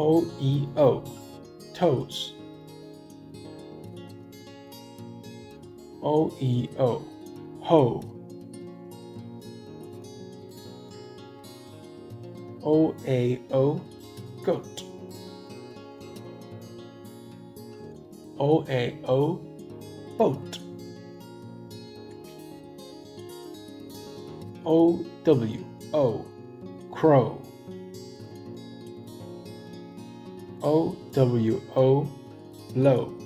O-E-O, toes. O-E-O, hoe. O-A-O, goat. O-A-O, boat. O-W-O, crow. O-W-O, low.